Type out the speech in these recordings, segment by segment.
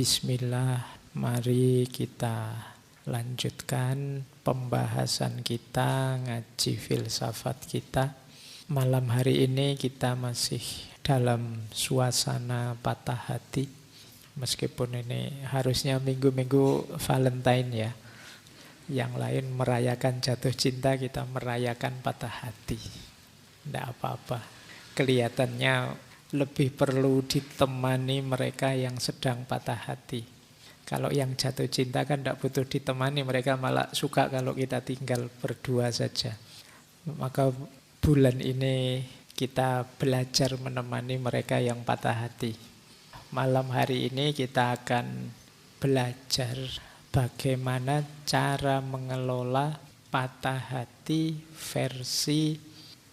Bismillah, mari kita lanjutkan pembahasan kita, ngaji filsafat kita. Malam hari ini kita masih dalam suasana patah hati. Meskipun ini harusnya minggu-minggu Valentine ya. Yang lain merayakan jatuh cinta, kita merayakan patah hati. Tidak apa-apa. Kelihatannya lebih perlu ditemani mereka yang sedang patah hati. Kalau yang jatuh cinta kan tidak butuh ditemani, mereka malah suka kalau kita tinggal berdua saja. Maka bulan ini kita belajar menemani mereka yang patah hati. Malam hari ini kita akan belajar bagaimana cara mengelola patah hati versi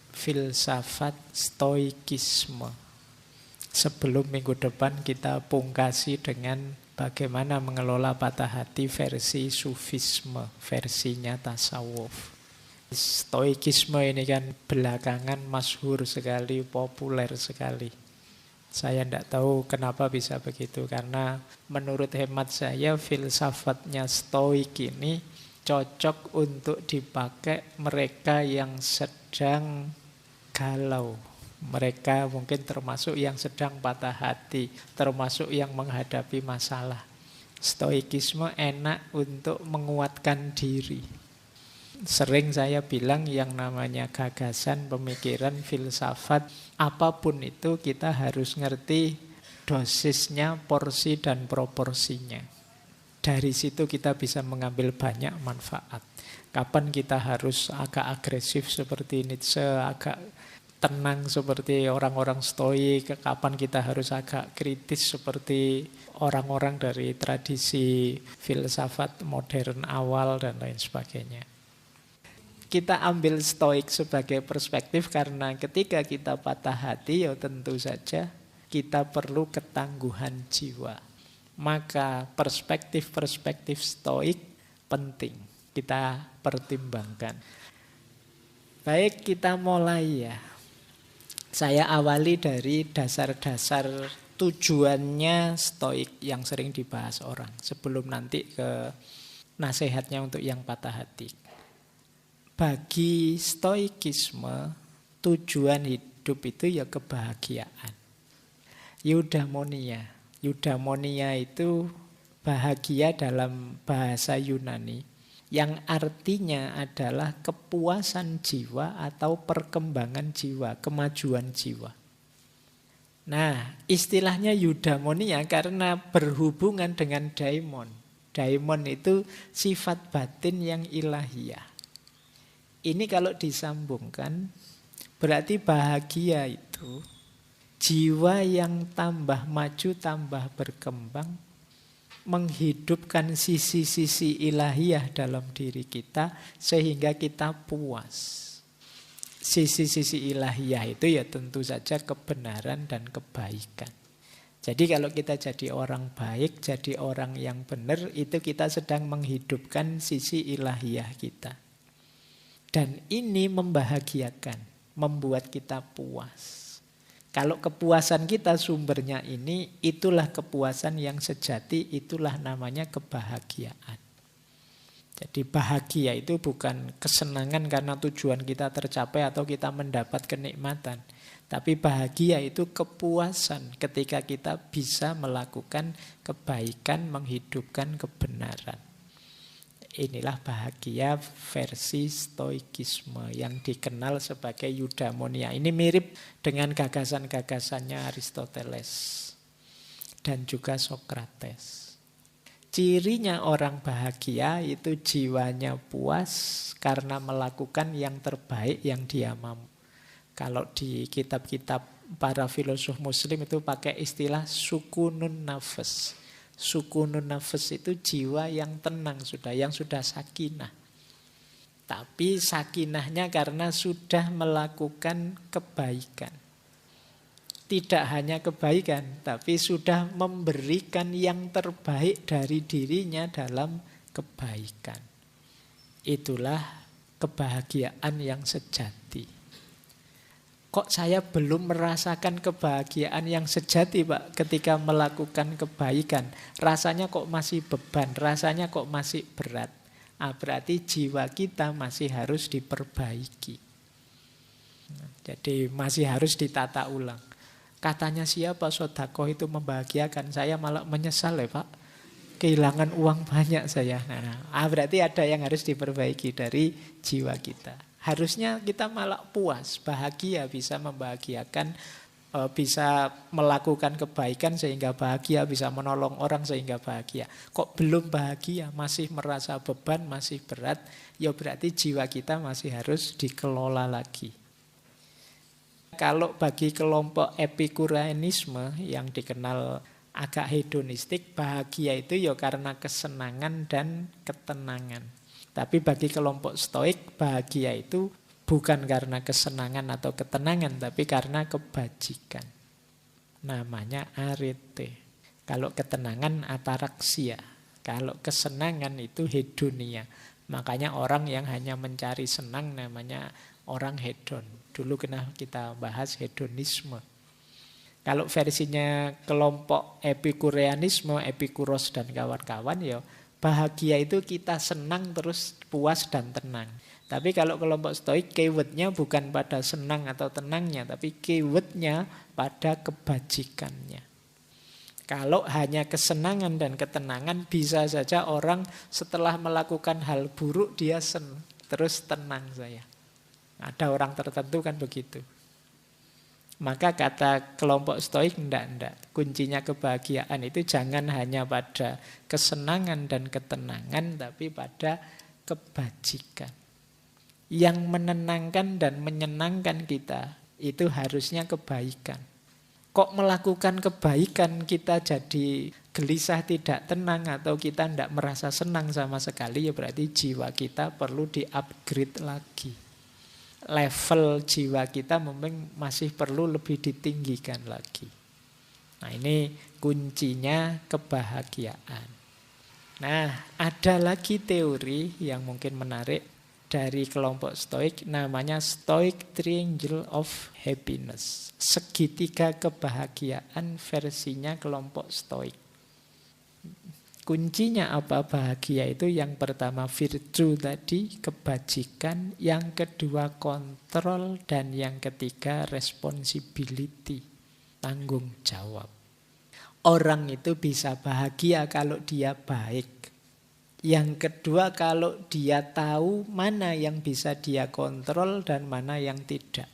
filsafat stoikisme. Sebelum minggu depan kita pungkasi dengan bagaimana mengelola patah hati versi sufisme, versinya tasawuf. Stoikisme ini kan belakangan masyhur sekali, populer sekali. Saya tidak tahu kenapa bisa begitu, karena menurut hemat saya filsafatnya stoik ini cocok untuk dipakai mereka yang sedang galau. Mereka mungkin termasuk yang sedang patah hati, termasuk yang menghadapi masalah. Stoikisme enak untuk menguatkan diri. Sering saya bilang yang namanya gagasan, pemikiran, filsafat, apapun itu kita harus ngerti dosisnya, porsi dan proporsinya. Dari situ kita bisa mengambil banyak manfaat. Kapan kita harus agak agresif seperti Nietzsche, agak tenang seperti orang-orang stoik, kapan kita harus agak kritis seperti orang-orang dari tradisi filsafat modern awal dan lain sebagainya. Kita ambil stoik sebagai perspektif karena ketika kita patah hati ya tentu saja kita perlu ketangguhan jiwa. Maka perspektif-perspektif stoik penting kita pertimbangkan. Baik, kita mulai ya. Saya awali dari dasar-dasar tujuannya stoik yang sering dibahas orang. Sebelum nanti ke nasihatnya untuk yang patah hati. Bagi stoikisme, tujuan hidup itu ya kebahagiaan. Eudaimonia. Eudaimonia itu bahagia dalam bahasa Yunani, yang artinya adalah kepuasan jiwa atau perkembangan jiwa, kemajuan jiwa. Nah, istilahnya eudaimonia karena berhubungan dengan daimon. Daimon itu sifat batin yang ilahiyah. Ini kalau disambungkan, berarti bahagia itu jiwa yang tambah maju, tambah berkembang, menghidupkan sisi-sisi ilahiyah dalam diri kita sehingga kita puas. Sisi-sisi ilahiyah itu ya tentu saja kebenaran dan kebaikan. Jadi kalau kita jadi orang baik, jadi orang yang benar, itu kita sedang menghidupkan sisi ilahiyah kita. Dan ini membahagiakan, membuat kita puas. Kalau kepuasan kita sumbernya ini, itulah kepuasan yang sejati, itulah namanya kebahagiaan. Jadi bahagia itu bukan kesenangan karena tujuan kita tercapai atau kita mendapat kenikmatan. Tapi bahagia itu kepuasan ketika kita bisa melakukan kebaikan, menghidupkan kebenaran. Inilah bahagia versi stoikisme yang dikenal sebagai eudaimonia. Ini mirip dengan gagasan-gagasannya Aristoteles dan juga Socrates. Cirinya orang bahagia itu jiwanya puas karena melakukan yang terbaik yang dia mampu. Kalau di kitab-kitab para filosof muslim itu pakai istilah sukunun nafas. Sukunun nafas itu jiwa yang tenang sudah, yang sudah sakinah. Tapi sakinahnya karena sudah melakukan kebaikan. Tidak hanya kebaikan, tapi sudah memberikan yang terbaik dari dirinya dalam kebaikan. Itulah kebahagiaan yang sejati. Kok saya belum merasakan kebahagiaan yang sejati, Pak, ketika melakukan kebaikan. Rasanya kok masih beban, rasanya kok masih berat. Berarti jiwa kita masih harus diperbaiki. Jadi masih harus ditata ulang. Katanya siapa sedekah itu membahagiakan, saya malah menyesal ya, Pak. Kehilangan uang banyak saya. Berarti ada yang harus diperbaiki dari jiwa kita. Harusnya kita malah puas, bahagia, bisa membahagiakan, bisa melakukan kebaikan sehingga bahagia, bisa menolong orang sehingga bahagia. Kok belum bahagia, masih merasa beban, masih berat, ya berarti jiwa kita masih harus dikelola lagi. Kalau bagi kelompok epikureanisme yang dikenal agak hedonistik, bahagia itu ya karena kesenangan dan ketenangan. Tapi bagi kelompok stoik, bahagia itu bukan karena kesenangan atau ketenangan, tapi karena kebajikan. Namanya arete. Kalau ketenangan ataraksia. Kalau kesenangan itu hedonia. Makanya orang yang hanya mencari senang namanya orang hedon. Dulu kena kita bahas hedonisme. Kalau versinya kelompok epikureanisme, Epikuros dan kawan-kawan, ya bahagia itu kita senang terus puas dan tenang. Tapi kalau kelompok stoik, keywordnya bukan pada senang atau tenangnya, tapi keywordnya pada kebajikannya. Kalau hanya kesenangan dan ketenangan, bisa saja orang setelah melakukan hal buruk dia terus tenang saya. Ada orang tertentu kan begitu. Maka kata kelompok stoik, enggak. Kuncinya kebahagiaan itu jangan hanya pada kesenangan dan ketenangan, tapi pada kebajikan. Yang menenangkan dan menyenangkan kita, itu harusnya kebaikan. Kok melakukan kebaikan kita jadi gelisah, tidak tenang, atau kita tidak merasa senang sama sekali, ya berarti jiwa kita perlu di-upgrade lagi. Level jiwa kita memang masih perlu lebih ditinggikan lagi. Nah, ini kuncinya kebahagiaan. Nah, ada lagi teori yang mungkin menarik dari kelompok stoik, namanya Stoic Triangle of Happiness. Segitiga kebahagiaan versinya kelompok stoik. Kuncinya apa bahagia itu? Yang pertama virtue tadi, kebajikan. Yang kedua kontrol. Dan yang ketiga responsibility, tanggung jawab. Orang itu bisa bahagia kalau dia baik. Yang kedua kalau dia tahu mana yang bisa dia kontrol dan mana yang tidak.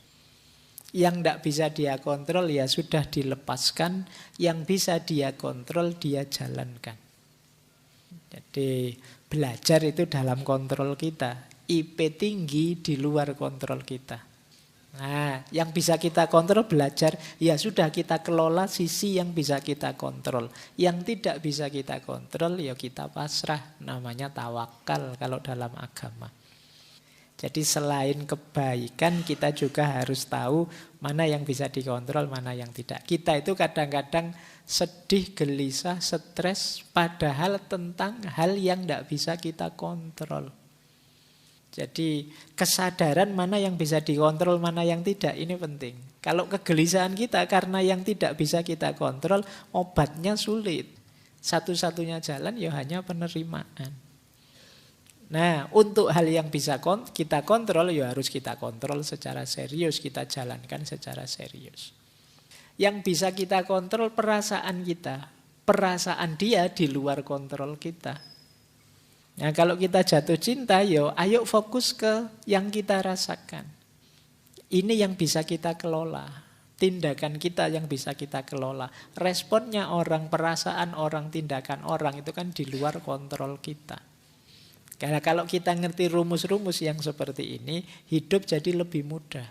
Yang tidak bisa dia kontrol ya sudah dilepaskan. Yang bisa dia kontrol dia jalankan. Jadi belajar itu dalam kontrol kita. IP tinggi di luar kontrol kita. Nah, yang bisa kita kontrol belajar, ya sudah kita kelola sisi yang bisa kita kontrol. Yang tidak bisa kita kontrol, ya kita pasrah. Namanya tawakal kalau dalam agama. Jadi selain kebaikan, kita juga harus tahu mana yang bisa dikontrol, mana yang tidak. Kita itu kadang-kadang sedih, gelisah, stres, padahal tentang hal yang tidak bisa kita kontrol. Jadi kesadaran mana yang bisa dikontrol, mana yang tidak, ini penting. Kalau kegelisahan kita karena yang tidak bisa kita kontrol, obatnya sulit. Satu-satunya jalan ya hanya penerimaan. Nah, untuk hal yang bisa kita kontrol, ya harus kita kontrol secara serius, kita jalankan secara serius. Yang bisa kita kontrol perasaan kita. Perasaan dia di luar kontrol kita. Nah, kalau kita jatuh cinta, ayo fokus ke yang kita rasakan. Ini yang bisa kita kelola. Tindakan kita yang bisa kita kelola. Responnya orang, perasaan orang, tindakan orang itu kan di luar kontrol kita. Karena kalau kita ngerti rumus-rumus yang seperti ini, hidup jadi lebih mudah.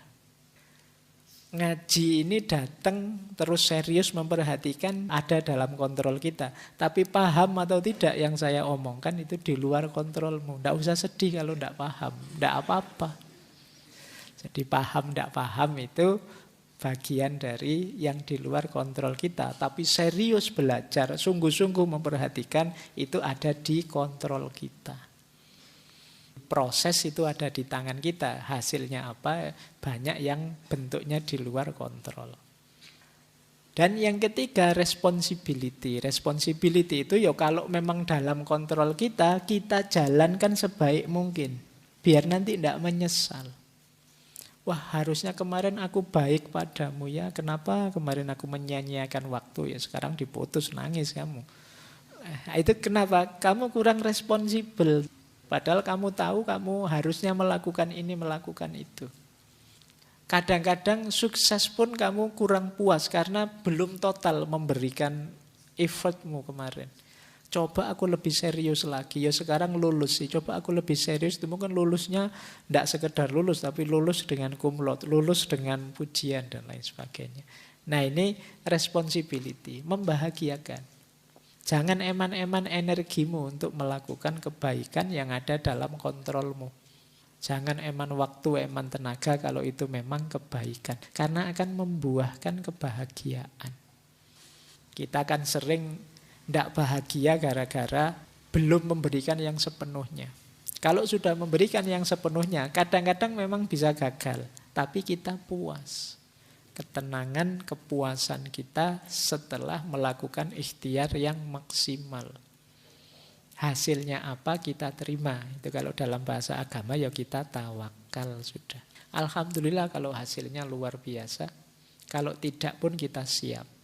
Ngaji ini datang terus serius memperhatikan ada dalam kontrol kita. Tapi paham atau tidak yang saya omongkan itu di luar kontrolmu. Tidak usah sedih kalau tidak paham. Tidak apa-apa. Jadi paham tidak paham itu bagian dari yang di luar kontrol kita. Tapi serius belajar, sungguh-sungguh memperhatikan itu ada di kontrol kita. proses itu ada di tangan kita. Hasilnya apa? Banyak yang bentuknya di luar kontrol. Dan yang ketiga, responsibility. Responsibility itu ya kalau memang dalam kontrol kita jalankan sebaik mungkin. Biar nanti tidak menyesal. Wah, harusnya kemarin aku baik padamu ya. Kenapa kemarin aku menyia-nyiakan waktu? Ya sekarang diputus, nangis kamu. Itu kenapa? Kamu kurang responsibel. Padahal kamu tahu kamu harusnya melakukan ini, melakukan itu. Kadang-kadang sukses pun kamu kurang puas karena belum total memberikan effortmu kemarin. Coba aku lebih serius lagi. Ya sekarang lulus sih. Coba aku lebih serius. Itu mungkin lulusnya tidak sekedar lulus, tapi lulus dengan cum laude, lulus dengan pujian dan lain sebagainya. Nah ini responsibility, membahagiakan. Jangan eman-eman energimu untuk melakukan kebaikan yang ada dalam kontrolmu. Jangan eman waktu, eman tenaga kalau itu memang kebaikan. Karena akan membuahkan kebahagiaan. Kita akan sering tidak bahagia gara-gara belum memberikan yang sepenuhnya. Kalau sudah memberikan yang sepenuhnya, kadang-kadang memang bisa gagal. Tapi kita puas. Ketenangan, kepuasan kita setelah melakukan ikhtiar yang maksimal. Hasilnya apa kita terima. Itu kalau dalam bahasa agama ya kita tawakal sudah. Alhamdulillah kalau hasilnya luar biasa. Kalau tidak pun kita siap.